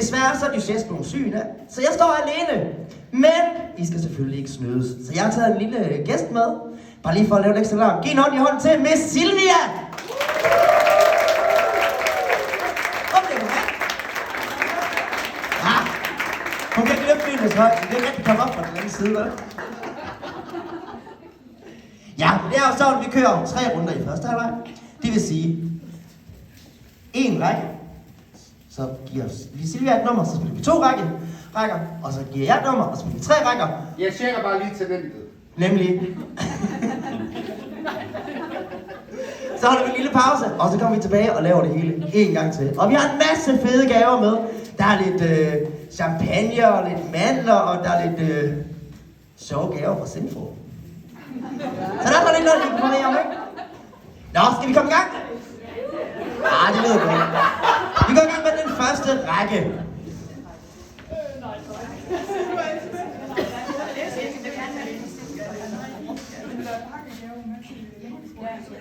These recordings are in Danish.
Desværre så er Duchesse blevet syg, da, så jeg står alene. Men I skal selvfølgelig ikke snydes, så jeg har taget en lille gæst med. Bare lige for at lave en ekstra larm. Giv en hånd i hånden til Miss Silvia! Kom det, du her. Ja, hun kan ikke løfte benene så højt. Det er ikke rigtig komme op fra den anden side, vel? Ja, det er jo sådan, vi kører 3 runder i første halvleg. Det vil sige, 1 række. Så giver vi Silvia et nummer, så spiller vi 2 rækker. Og så giver jeg et nummer, og så spiller vi 3 rækker. Jeg tjekker bare lige til den. Nemlig. Så holder vi en lille pause, og så kommer vi tilbage og laver det hele en gang til. Og vi har en masse fede gaver med. Der er lidt champagne og lidt mandler, og der er lidt sjove gaver fra Sinfo. Så der er lidt noget, I kan komme med om, ikke? Nå, skal vi komme i gang? Ah, det lyder godt. Vi går i gang med den første række.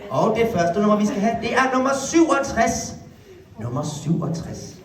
Og det første nummer, vi skal have, det er nummer 67. Nummer 67.